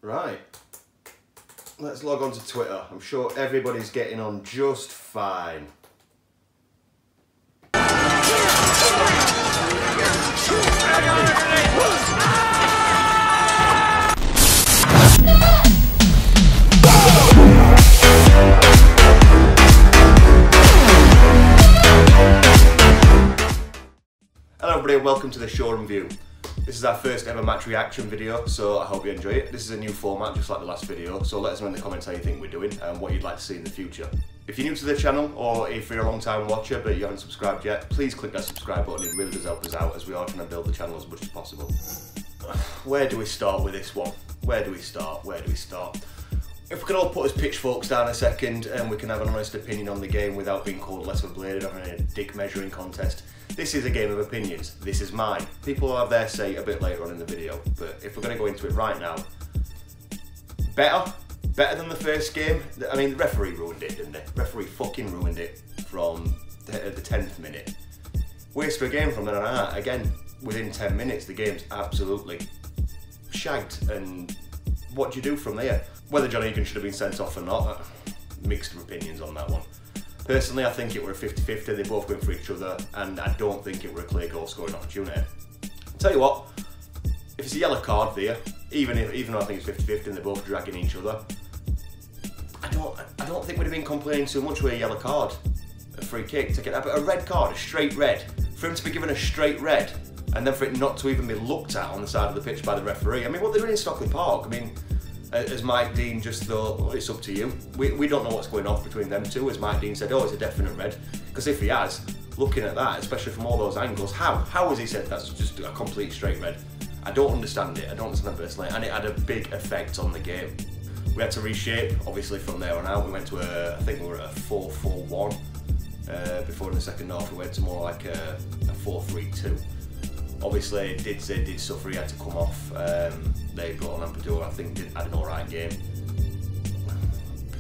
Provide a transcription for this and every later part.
Right, let's log on to Twitter. I'm sure everybody's getting on just fine. Hello everybody and welcome to the Shoreham View. This is our first ever match reaction video, so I hope you enjoy it. This is a new format, just like the last video, so let us know in the comments how you think we're doing and what you'd like to see in the future. If you're new to the channel, or if you're a long time watcher but you haven't subscribed yet, please click that subscribe button. It really does help us out as we are trying to build the channel as much as possible. Where do we start with this one? Where do we start? If we can all put us pitchforks down a second and we can have an honest opinion on the game without being called less of a blade or having a dick measuring contest. This is a game of opinions. This is mine. People will have their say a bit later on in the video, but if we're going to go into it right now, better than the first game. I mean, the referee ruined it, didn't they? Referee fucking ruined it from the 10th minute. Waste for a game from then on out. Again, within 10 minutes, the game's absolutely shagged. And what do you do from there? Whether John Egan should have been sent off or not, mixed opinions on that one. Personally, I think it were a 50-50, they both went for each other, and I don't think it were a clear goal scoring opportunity. Tell you what, if it's a yellow card there, even though I think it's 50-50 and they're both dragging each other, I don't think we'd have been complaining too much with a yellow card, a free kick, to get a red card, a straight red, for him to be given a straight red, and then for it not to even be looked at on the side of the pitch by the referee. I mean, what they're doing in Stockley Park, I mean, as Mike Dean just thought, well, it's up to you. We don't know what's going on between them two, as Mike Dean said, oh, it's a definite red. Because if he has, looking at that, especially from all those angles, how has he said that's just a complete straight red? I don't understand it, I don't understand it personally, and it had a big effect on the game. We had to reshape, obviously, from there on out. We went to I think we were at a 4-4-1. Before in the second half, we went to more like a 4-3-2. Obviously, did suffer, he had to come off. They brought on Ampadu, I think had an alright game.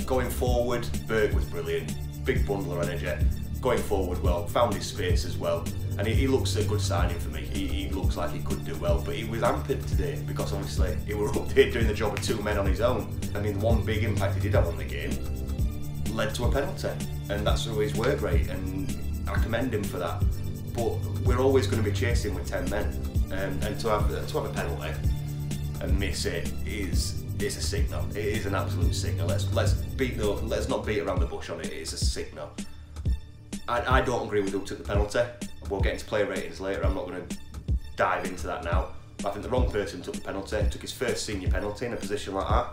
Going forward, Berg was brilliant, big bundle of energy. Going forward well, found his space as well, and he looks a good signing for me. He looks like he could do well, but he was hampered today because obviously he was up there doing the job of two men on his own. I mean, one big impact he did have on the game led to a penalty, and that's always work rate, and I commend him for that. But we're always going to be chasing with 10 men, and to have a penalty and miss it is a signal. It is an absolute signal. Let's not beat around the bush on it. It is a signal. I don't agree with who took the penalty. We'll get into player ratings later. I'm not going to dive into that now. But I think the wrong person took the penalty. Took his first senior penalty in a position like that.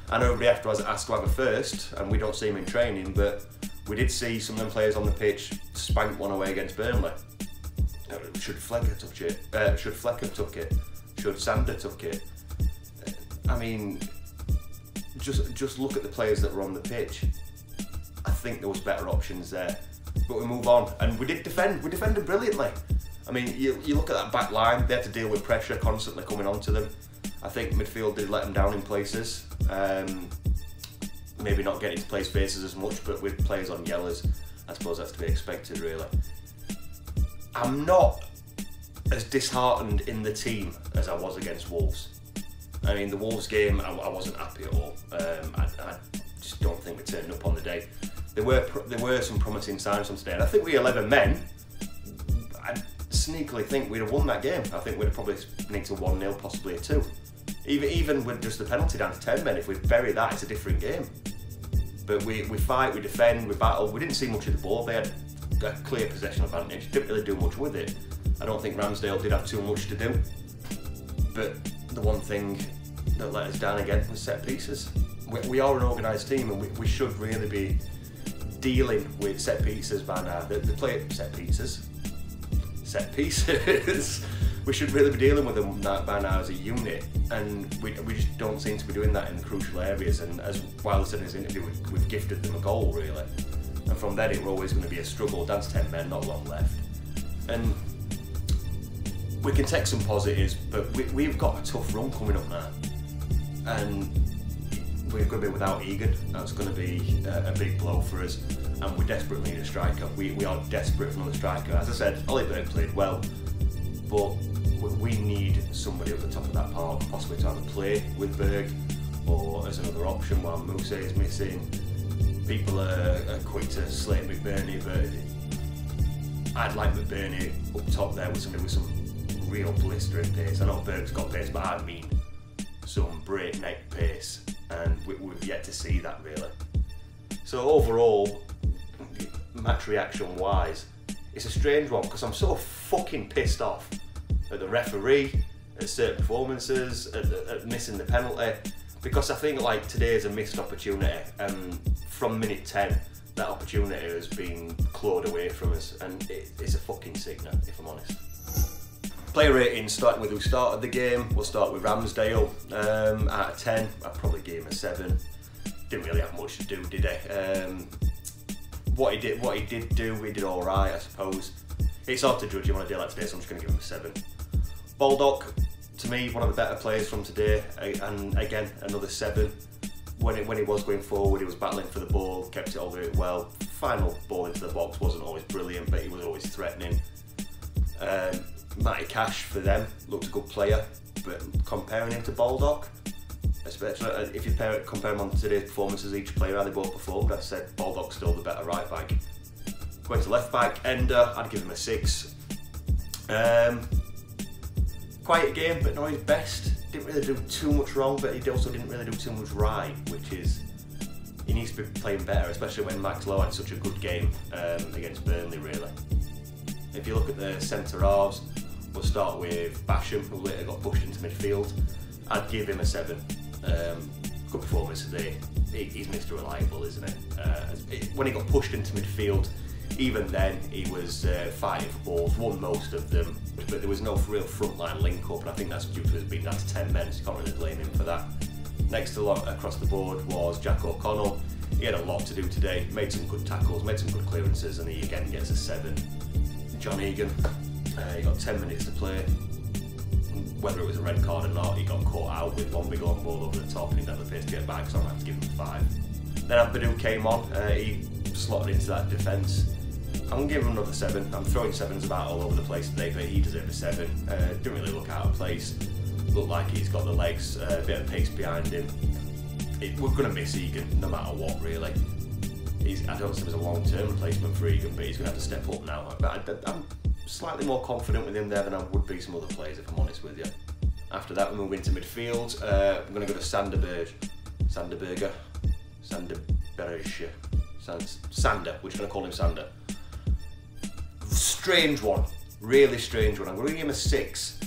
I know everybody after was asked to have a first, and we don't see him in training, but we did see some of them players on the pitch spank one away against Burnley. Should Flecker touch it? Should Flecker took it? Should Sander took it? I mean, just look at the players that were on the pitch. I think there was better options there. But we move on, and we did defend. We defended brilliantly. I mean, you look at that back line, they had to deal with pressure constantly coming onto them. I think midfield did let them down in places. Maybe not getting to play spaces as much, but with players on yellows, I suppose that's to be expected, really. I'm not as disheartened in the team as I was against Wolves. I mean, the Wolves game, I wasn't happy at all. I just don't think we turned up on the day. There were some promising signs from today, and I think we 11 men, I sneakily think we'd have won that game. I think we'd have probably nicked a 1-0, possibly a 2. Even with just the penalty down to 10 men, if we bury that, it's a different game. But we fight, we defend, we battle. We didn't see much of the ball. They had a clear possession advantage, didn't really do much with it. I don't think Ramsdale did have too much to do. But the one thing that let us down again was set pieces. We are an organised team, and we should really be dealing with set pieces by now. The play set pieces. We should really be dealing with them by now as a unit, and we just don't seem to be doing that in the crucial areas. And as Wilder said in his interview, we've gifted them a goal, really. And from then, it were always going to be a struggle. That's 10 men, not long left. And we can take some positives, but we've got a tough run coming up now. And we're going to be without Egan. That's going to be a big blow for us. And we desperately need a striker. We are desperate for another striker. As I said, Ollie Berg played well, but we need somebody at the top of that park, possibly to either play with Berg or as another option while Muse is missing. People are quick to slate McBurney, but I'd like McBurney up top there with somebody with some real blistering pace. I know Berg's got pace, but I mean some breakneck pace, and we've yet to see that really. So overall, match reaction wise, it's a strange one because I'm so fucking pissed off at the referee, at certain performances, at missing the penalty, because I think like today is a missed opportunity, and from minute 10 that opportunity has been clawed away from us, and it's a fucking sickener if I'm honest. Player rating, starting with who started the game, we'll start with Ramsdale. Out of 10, I'd probably give him a 7. Didn't really have much to do, did he? What he did do, he did alright, I suppose. It's hard to judge him on a day like today, so I'm just going to give him a 7. Baldock, to me, one of the better players from today, and again, another 7. When he was going forward, he was battling for the ball, kept it all very well. Final ball into the box wasn't always brilliant, but he was always threatening. Matty Cash, for them, looked a good player, but comparing him to Baldock, especially if you compare him on today's performances, each player, how they both performed, I'd say Baldock's still the better right back. Going to left back, Ender, I'd give him a 6. Quiet game, but not his best. Didn't really do too much wrong, but he also didn't really do too much right, which is, he needs to be playing better, especially when Max Lowe had such a good game against Burnley, really. If you look at the centre halves, we'll start with Basham, who later got pushed into midfield. I'd give him a 7. Good performance today. He's Mr. Reliable, isn't he? When he got pushed into midfield, even then he was fighting for balls, won most of them, but there was no real frontline link up, and I think that's due to us being down to 10 men, so you can't really blame him for that. Next across the board was Jack O'Connell. He had a lot to do today, made some good tackles, made some good clearances, and he again gets a 7. John Egan, he got 10 minutes to play. Whether it was a red card or not, he got caught out with one big long ball over the top and he didn't have the pace to get back, so I'm going to have to give him a 5. Then Abadou came on, he slotted into that defence. I'm going to give him another 7. I'm throwing 7s about all over the place today, but he deserved a 7. Didn't really look out of place. Looked like he's got the legs, a bit of pace behind him. We're going to miss Egan no matter what, really. I don't see him as a long-term replacement for Egan, but he's going to have to step up now. But I'm slightly more confident with him there than I would be some other players, if I'm honest with you. After that, we move into midfield. I'm going to go to Sander, we're just going to call him Sander. Strange one, really strange one. I'm going to give him a 6.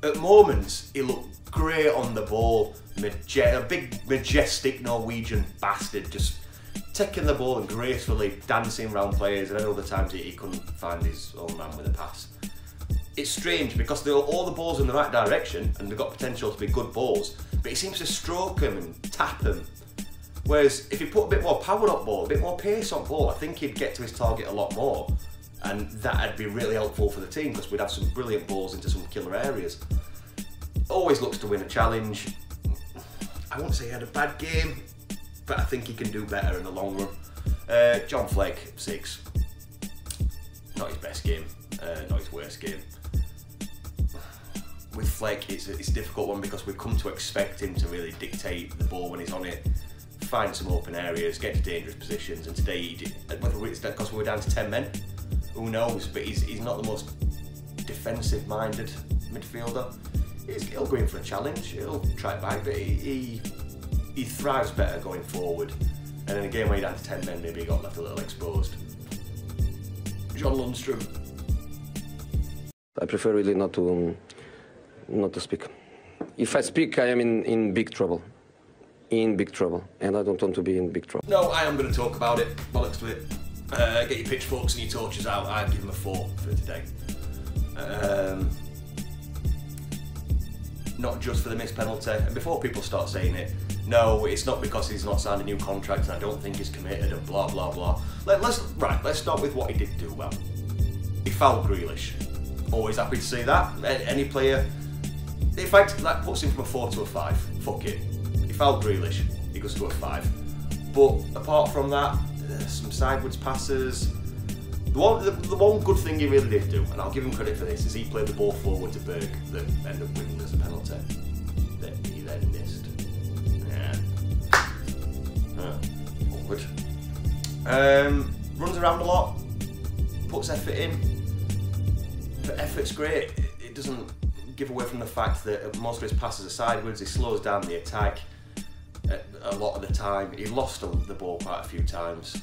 At moments, he looked great on the ball, a big majestic Norwegian bastard, just taking the ball and gracefully dancing around players, and then other times he couldn't find his own man with a pass. It's strange because all the balls in the right direction and they've got potential to be good balls, but he seems to stroke them and tap them. Whereas if he put a bit more power on ball, a bit more pace on ball, I think he'd get to his target a lot more, and that'd be really helpful for the team because we'd have some brilliant balls into some killer areas. Always looks to win a challenge. I won't say he had a bad game, but I think he can do better in the long run. John Fleck, 6. Not his best game, not his worst game. With Fleck, it's a difficult one because we've come to expect him to really dictate the ball when he's on it, find some open areas, get to dangerous positions, and today he did. Whether it's because we were down to 10 men, who knows, but he's not the most defensive-minded midfielder. He'll go in for a challenge, he'll try it back, but he thrives better going forward. And in a game where you're down to 10 men, maybe he got left a little exposed. John Lundstrom. I prefer really not to speak. If I speak, I am in big trouble. In big trouble. And I don't want to be in big trouble. No, I am going to talk about it. Bollocks to it. Get your pitchforks and your torches out. I'd give him a 4 for today. Not just for the missed penalty. And before people start saying it, no, it's not because he's not signed a new contract and I don't think he's committed and blah blah blah. Let's start with what he did do well. He fouled Grealish. Always happy to see that. Any player, in fact, that puts him from a 4 to a 5. Fuck it. He fouled Grealish. He goes to a 5. But apart from that, some sideways passes. The one good thing he really did do, and I'll give him credit for this, is he played the ball forward to Berg that ended up winning as a penalty that he then missed. Runs around a lot, puts effort in, but effort's great. It doesn't give away from the fact that most of his passes are sideways. He slows down the attack a lot of the time. He lost the ball quite a few times,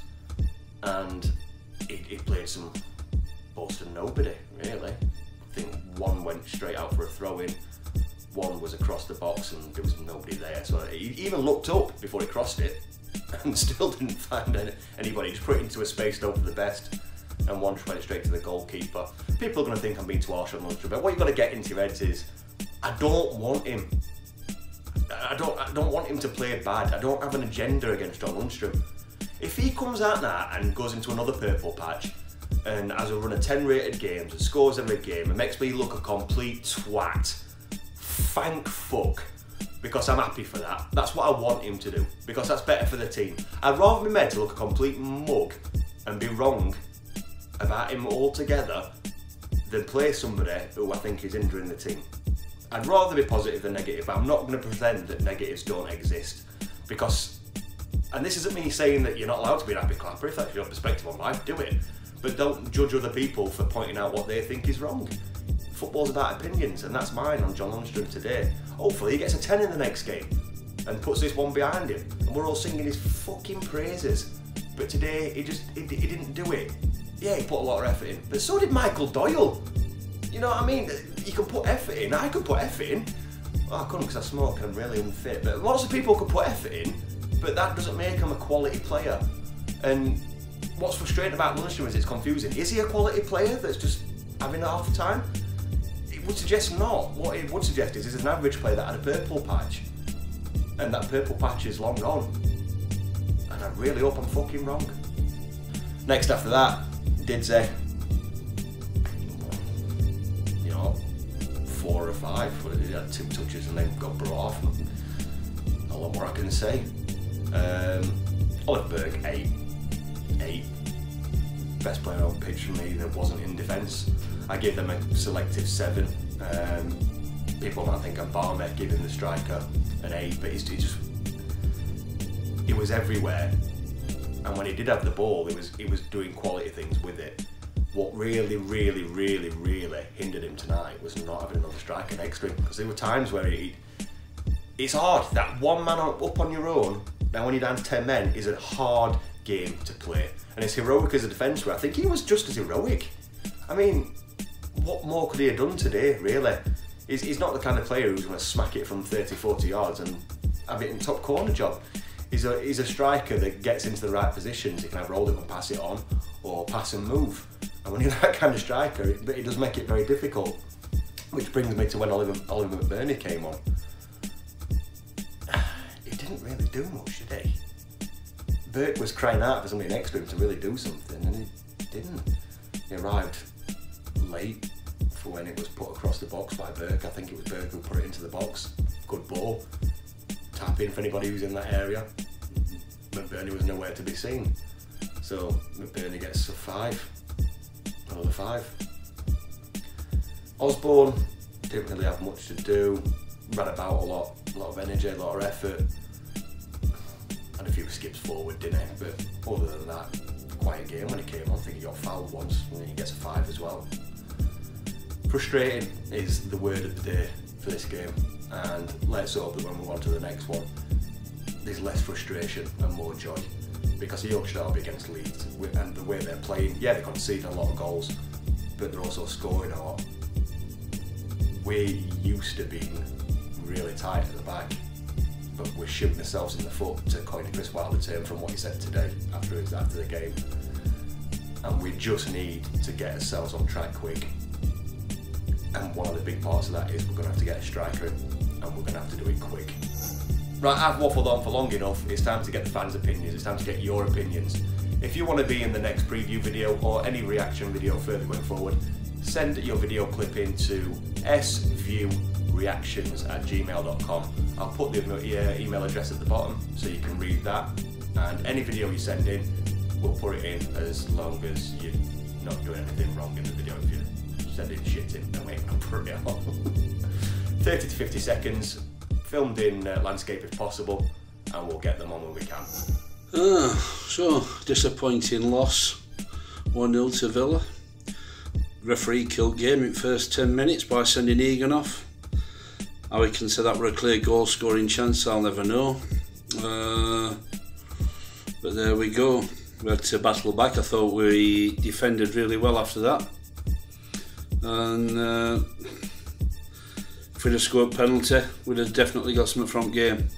and he played some balls to nobody, really. I think one went straight out for a throw-in, one was across the box and there was nobody there, so he even looked up before he crossed it and still didn't find anybody. He just put it into a space known for the best, and one went straight to the goalkeeper. People are going to think I'm being too harsh on Lundstram, but what you've got to get into your heads is, I don't want him. I don't want him to play bad. I don't have an agenda against John Lundstram. If he comes out now and goes into another purple patch and has a run of 10 rated games and scores every game and makes me look a complete twat, thank fuck, because I'm happy for that. That's what I want him to do, because that's better for the team. I'd rather be made to look a complete mug and be wrong about him altogether than play somebody who I think is hindering the team. I'd rather be positive than negative, but I'm not going to pretend that negatives don't exist, because, and this isn't me saying that you're not allowed to be an happy clapper. If that's your perspective on life, do it, but don't judge other people for pointing out what they think is wrong. Football's about opinions, and that's mine on John Lundstram today. Hopefully he gets a 10 in the next game and puts this one behind him, and we're all singing his fucking praises. But today he didn't do it. Yeah, he put a lot of effort in, but so did Michael Doyle. You know what I mean? You can put effort in. I could put effort in. Well, I couldn't because I smoke and I'm really unfit. But lots of people could put effort in, but that doesn't make him a quality player. And what's frustrating about Lundstram is it's confusing. Is he a quality player that's just having a half time? It would suggest not. What it would suggest is he's an average player that had a purple patch, and that purple patch is long gone. And I really hope I'm fucking wrong. Next after that, Didsey. 4 or 5, but he had 2 touches and then got brought off. Not a lot more I can say. Oliver Berg, 8. Best player on pitch for me that wasn't in defence. I gave them a selective 7. People might think I'm Barmet giving the striker an 8, but he was everywhere. And when he did have the ball, he was doing quality things with it. What really hindered him tonight was not having another striker next to him, because there were times where it's hard. That one man up on your own, now when you're down to 10 men, is a hard game to play. And as heroic as a defence were, I think he was just as heroic. I mean, what more could he have done today, really? He's not the kind of player who's going to smack it from 30, 40 yards and have it in top corner job. He's a striker that gets into the right positions. He can have roll it and pass it on, or pass and move. And when you're that kind of striker, it does make it very difficult. Which brings me to when Oliver McBurney came on. He didn't really do much, did he? Burke was crying out for somebody next to him to really do something, and he didn't. He arrived late for when it was put across the box by Burke. I think it was Burke who put it into the box. Good ball. Tap in for anybody who's in that area. McBurney was nowhere to be seen. So McBurney gets a 5. Another 5. Osborne didn't really have much to do. Ran about a lot of energy, a lot of effort. Had a few skips forward, didn't he? But other than that, quiet game when he came on. I think he got fouled once, and then he gets a 5 as well. Frustrating is the word of the day for this game, and let's hope that when we move on to the next one, there's less frustration and more joy. Because the Yorkshire Derby against Leeds, and the way they're playing, yeah, they're conceding a lot of goals, but they're also scoring a lot. We're used to being really tight at the back, but we're shooting ourselves in the foot, to coin Chris Wilder term from what he said today after the game. And we just need to get ourselves on track quick. And one of the big parts of that is we're going to have to get a striker in, and we're going to have to do it quick. Right, I've waffled on for long enough. It's time to get the fans' opinions. It's time to get your opinions. If you want to be in the next preview video or any reaction video further going forward, send your video clip in to sviewreactions@gmail.com. I'll put the email address at the bottom so you can read that. And any video you send in, we'll put it in as long as you're not doing anything wrong in the video. If you're sending shit in, then we ain't gonna put it on. 30 to 50 seconds. Filmed in landscape if possible, and we'll get them on when we can. So, disappointing loss, 1-0 to Villa. Referee killed game in first 10 minutes by sending Egan off. How we can say that were a clear goal scoring chance, I'll never know. But there we go. We had to battle back. I thought we defended really well after that. And if we'd have scored penalty, we'd have definitely got something from game.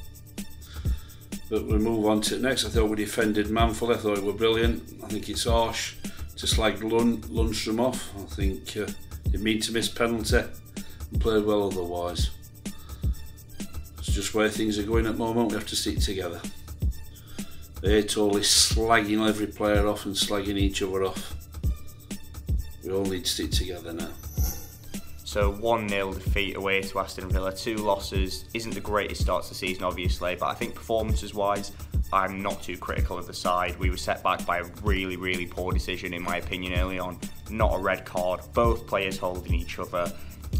But we'll move on to it next. I thought we defended manfully. I thought it were brilliant. I think it's harsh to slag Lundstrom off. I think they mean to miss penalty and played well otherwise. It's just where things are going at the moment. We have to stick together. They hate always slagging every player off and slagging each other off. We all need to stick together now. So 1-0 defeat away to Aston Villa, 2 losses, isn't the greatest start to the season obviously, but I think performances wise I'm not too critical of the side. We were set back by a really, really poor decision in my opinion early on, not a red card, both players holding each other.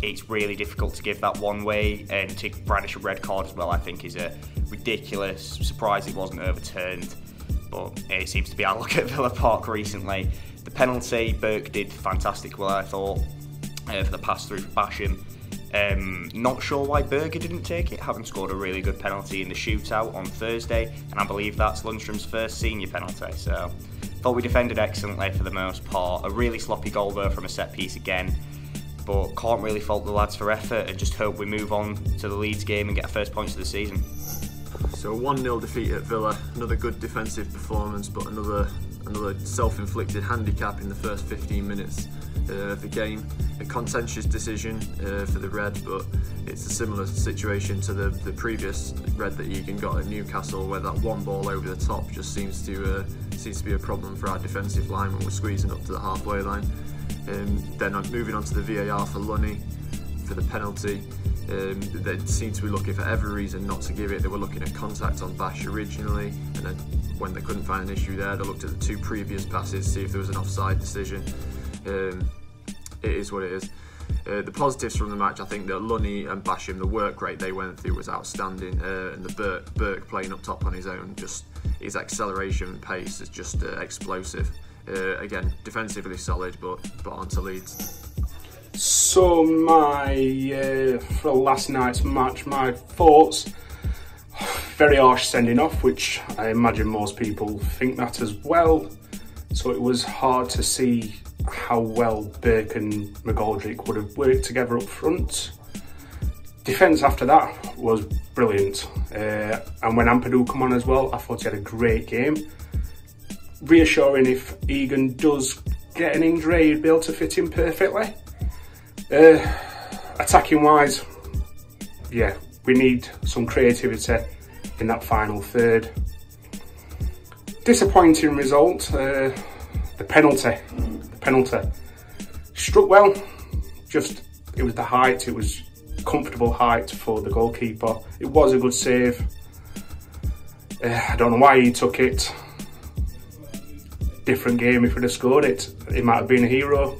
It's really difficult to give that one way, and to brandish a red card as well I think is a ridiculous. Surprised it wasn't overturned, but it seems to be our luck at Villa Park recently. The penalty, Burke did fantastic well I thought. For the pass through for Basham. Not sure why Berger didn't take it, having scored a really good penalty in the shootout on Thursday, and I believe that's Lundstrom's first senior penalty, so thought we defended excellently for the most part. A really sloppy goal there from a set piece again, but can't really fault the lads for effort and just hope we move on to the Leeds game and get our first points of the season. So 1-0 defeat at Villa, another good defensive performance, but another self-inflicted handicap in the first 15 minutes of the game. A contentious decision for the Red, but it's a similar situation to the previous red that Egan got at Newcastle, where that one ball over the top just seems to be a problem for our defensive line when we're squeezing up to the halfway line. Then moving on to the VAR for Lunny for the penalty. They seemed to be looking for every reason not to give it. They were looking at contact on Bash originally, and then when they couldn't find an issue there, they looked at the 2 previous passes to see if there was an offside decision. It is what it is. The positives from the match, I think that Lunny and Basham, the work rate they went through was outstanding, and the Burke playing up top on his own, just his acceleration and pace is just explosive. Again, defensively solid, but on to Leeds. So for last night's match, my thoughts, very harsh sending off, which I imagine most people think that as well. So it was hard to see how well Burke and McGoldrick would have worked together up front. Defence after that was brilliant, and when Ampadu come on as well, I thought he had a great game. Reassuring if Egan does get an injury, he'd be able to fit in perfectly. Attacking wise, yeah, we need some creativity in that final third. Disappointing result, the penalty struck well, just it was the height, it was comfortable height for the goalkeeper. It was a good save. I don't know why he took it. Different game if we'd have scored it, he might have been a hero.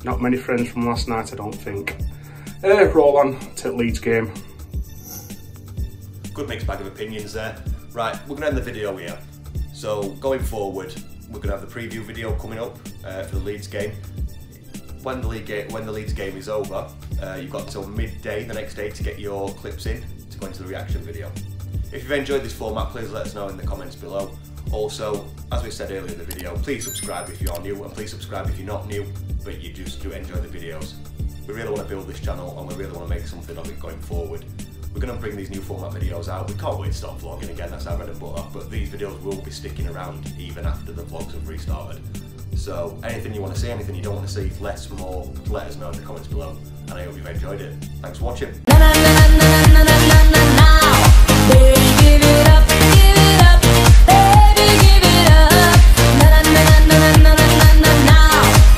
Not many friends from last night, I don't think. Roll on to the Leeds game. Good mixed bag of opinions there. Right, we're going to end the video here. So going forward, we're going to have the preview video coming up for the Leeds game. When the Leeds game is over, you've got until midday the next day to get your clips in to go into the reaction video. If you've enjoyed this format, please let us know in the comments below. Also, as we said earlier in the video, please subscribe if you're new, and please subscribe if you're not new, but you just do enjoy the videos. We really want to build this channel, and we really want to make something of it going forward. We're going to bring these new format videos out. We can't wait to start vlogging again, that's our bread and butter, but these videos will be sticking around even after the vlogs have restarted. So anything you want to see, anything you don't want to see, less, more, let us know in the comments below, and I hope you've enjoyed it. Thanks for watching.